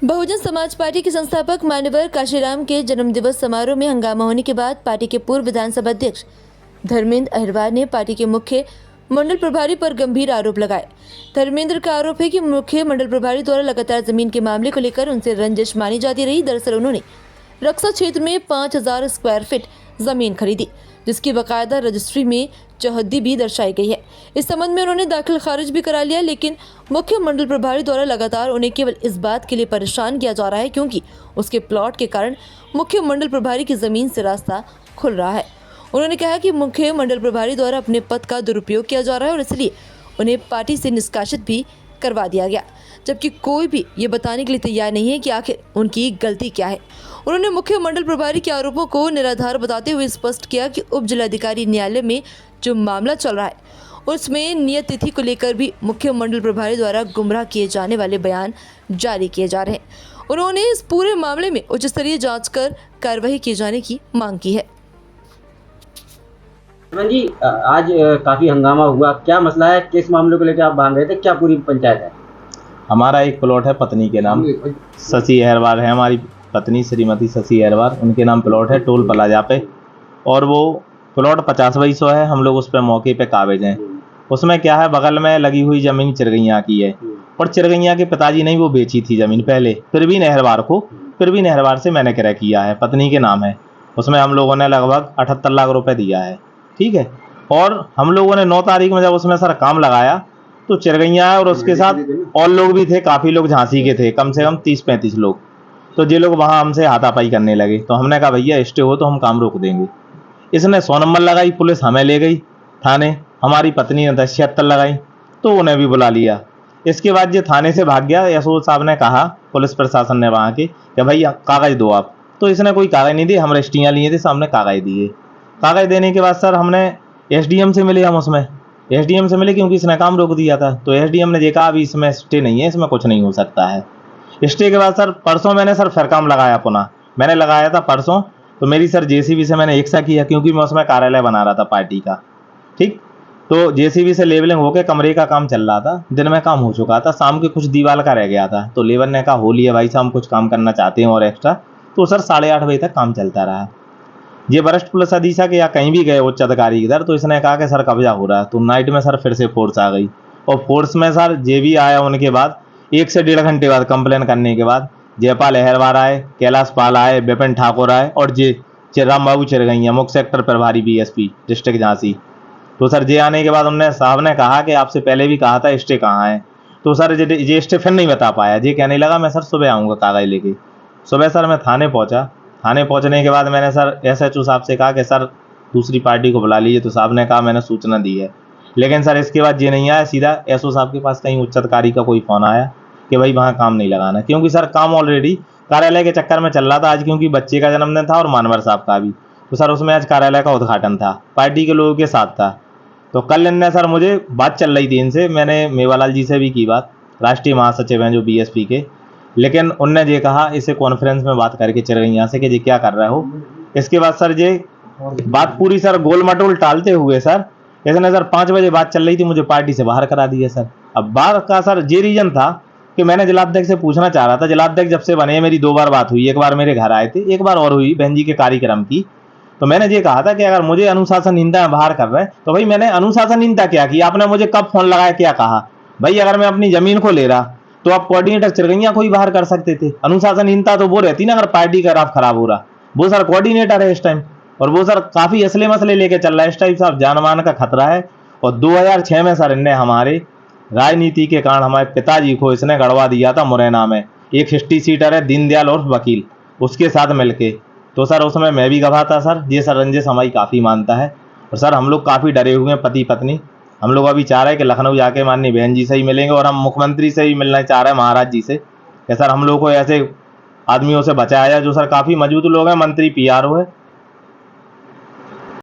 Bahujan Samaj party के संस्थापक मान्यवर काशीराम के जन्मदिवस समारोह में हंगामा होने के बाद पार्टी के पूर्व विधानसभा अध्यक्ष धर्मेंद्र अहिरवार ने पार्टी के मुख्य मंडल प्रभारी पर गंभीर आरोप लगाए। धर्मेंद्र का आरोप है कि मुख्य मंडल प्रभारी द्वारा लगातार जमीन के मामले को लेकर उनसे रंजिश मानी जाती रही। दरअसल उन्होंने रक्सा क्षेत्र में 5000 स्क्वायर फीट जमीन खरीदी, जिसकी बाकायदा रजिस्ट्री में चौहद्दी भी दर्शाई गई है। इस संबंध में उन्होंने दाखिल खारिज भी करा लिया, लेकिन मुख्य मंडल प्रभारी द्वारा लगातार उन्हें केवल इस बात के लिए परेशान किया जा रहा है क्योंकि उसके प्लॉट के कारण मुख्य मंडल प्रभारी की जमीन से रास्ता खुल रहा है। उन्होंने कहा कि मुख्य मंडल प्रभारी द्वारा अपने पद का दुरुपयोग किया जा रहा है और इसलिए उन्हें पार्टी से निष्कासित भी करवा दिया गया, जबकि कोई भी ये बताने के लिए तैयार नहीं है कि आखिर उनकी गलती क्या है। उन्होंने मुख्य मंडल प्रभारी के आरोपों को निराधार बताते हुए स्पष्ट किया कि उप जिलाधिकारी न्यायालय में जो मामला चल रहा है उसमें नियत तिथि को लेकर भी मुख्य मंडल प्रभारी द्वारा गुमराह किए जाने वाले बयान जारी किए जा रहे हैं। उन्होंने इस पूरे मामले में उच्च स्तरीय जांच कर कार्रवाई किए जाने की मांग की है। जी, आज काफी हंगामा हुआ, क्या मसला है? किस मामले को लेकर आप भाग रहे थे? क्या पूरी पंचायत है? हमारा एक प्लॉट है पत्नी के नाम, शशि अहिरवार है हमारी पत्नी श्रीमती शशि अहिरवार, उनके नाम प्लॉट है टोल प्लाजा पे, और वो प्लॉट 50/100 है। हम लोग उस पर मौके पे काबिज हैं। उसमें क्या है, बगल में लगी हुई जमीन चिरगैया की है और चिरगैया के पिताजी ने वो बेची थी जमीन पहले प्रवीण अहिरवार से मैंने क्रय किया है, पत्नी के नाम है। उसमें हम लोगों ने लगभग 78 लाख रुपए दिया है, ठीक है। और हम लोगों ने 9 तारीख में जब उसमें सर काम लगाया तो चिरगैया और उसके साथ और लोग भी थे, काफ़ी लोग झांसी के थे, कम से कम 30-35 लोग। तो ये लोग वहाँ हमसे हाथापाई करने लगे, तो हमने कहा भैया स्टे हो तो हम काम रोक देंगे। इसने 100 नंबर लगाई, पुलिस हमें ले गई थाने, हमारी पत्नी ने 1076 लगाई, तो उन्हें भी बुला लिया। इसके बाद ये थाने से भाग गया। एसओ साहब ने कहा, पुलिस प्रशासन ने वहाँ के, कि भैया कागज़ दो आप। तो इसने कोई कागज़ नहीं दिए, हम रजिस्ट्रियाँ लिए थे, सामने कागज़ दिए। कागज़ देने के बाद सर हमने एसडीएम से मिले, हम उसमें एसडीएम से मिले क्योंकि इसने काम रोक दिया था। तो एसडीएम ने ये कहा अभी इसमें स्टे नहीं है, इसमें कुछ नहीं हो सकता है। स्टे के बाद सर परसों मैंने सर फिर काम लगाया, पुनः मैंने लगाया था परसों। तो मेरी सर जेसीबी से मैंने एकसा किया क्योंकि मैं उसमें कार्यालय बना रहा था पार्टी का, ठीक। तो जेसीबी से लेवलिंग होकर कमरे का काम चल रहा था, दिन में काम हो चुका था, शाम के कुछ दीवार का रह गया था। तो लेबर ने कहा हो लिया भाई साहब, हम कुछ काम करना चाहते हैं और एक्स्ट्रा। तो सर 8:30 बजे तक काम चलता रहा। ये वरिष्ठ पुलिस अधीक्षक या कहीं भी गए उच्च अधिकारी इधर, तो इसने कहा कि सर कब्जा हो रहा है। तो नाइट में सर फिर से फोर्स आ गई और फोर्स में सर जे भी आया। उनके बाद 1 से 1.5 घंटे बाद कंप्लेन करने के बाद जयपाल अहिरवार आए, कैलाश पाल आए, विपिन ठाकुर आए और राम बाबू चिरगैया, मुख्य सेक्टर प्रभारी बीएसपी डिस्ट्रिक्ट झांसी। तो सर जे आने के बाद उन्होंने साहब ने कहा कि आपसे पहले भी कहा था स्टे कहाँ है। तो सर ये स्टे फिर नहीं बता पाया। ये कहने लगा मैं सर सुबह आऊँगा कागज लेके। सुबह सर मैं थाने पहुँचा। थाने पहुंचने के बाद मैंने सर एसएचओ साहब से कहा कि सर दूसरी पार्टी को बुला लीजिए। तो साहब ने कहा मैंने सूचना दी है, लेकिन सर इसके बाद ये नहीं आया। सीधा एसओ साहब के पास कहीं उच्च अधिकारी का कोई फ़ोन आया कि भाई वहाँ काम नहीं लगाना, क्योंकि सर काम ऑलरेडी कार्यालय के चक्कर में चल रहा था। आज क्योंकि बच्चे का जन्मदिन था और मानवर साहब का भी, तो सर उसमें आज कार्यालय का उद्घाटन था, पार्टी के लोगों के साथ था। तो कल इनने सर मुझे बात चल रही थी इनसे, मैंने मेवालाल जी से भी की बात, राष्ट्रीय महासचिव हैं जो बीएसपी के, लेकिन उनने ये कहा इसे कॉन्फ्रेंस में बात करके चिरगैया से कि ये क्या कर रहे हो। इसके बाद सर ये बात पूरी सर गोल मटोल टालते हुए सर इसने सर 5 बजे बात चल रही थी, मुझे पार्टी से बाहर करा दिया सर। अब बाहर का सर ये रीजन था कि मैंने जिलाध्यक्ष से पूछना चाह रहा था। जिलाध्यक्ष जब से बने मेरी 2 बार बात हुई, एक बार मेरे घर आए थे, एक बार और हुई बहन जी के कार्यक्रम की। तो मैंने ये कहा था कि अगर मुझे अनुशासनहीनता में बाहर कर रहे हैं तो भाई मैंने अनुशासनहीनता क्या की? आपने मुझे कब फोन लगाया, क्या कहा? भाई अगर मैं अपनी जमीन को ले रहा तो आप कोऑर्डिनेटर चिरगैया को ही बाहर कर सकते थे। अनुशासनहीनता तो वो रहती ना अगर पार्टी का राफ खराब हो रहा। वो सर कोऑर्डिनेटर है इस टाइम, और वो सर काफी असले मसले लेके चल रहा है इस टाइम। साहब जानमान का खतरा है। और 2006 में सर इनने हमारे राजनीति के कारण हमारे पिताजी को इसने गड़वा दिया था मुरैना में। एक 60 सीटर है दीनदयाल और वकील, उसके साथ मिलके। तो सर उसमें मैं भी गवाह था सर। ये सर रंजिश हमारी काफ़ी मानता है और सर हम लोग काफ़ी डरे हुए हैं पति पत्नी। हम लोग अभी चाह रहे हैं कि लखनऊ जाके माननीय बहन जी से ही मिलेंगे और हम मुख्यमंत्री से ही मिलना चाह रहे हैं, महाराज जी से, कि सर हम लोग को ऐसे आदमियों से बचाया जो सर काफ़ी मजबूत लोग हैं। मंत्री पीआरओ है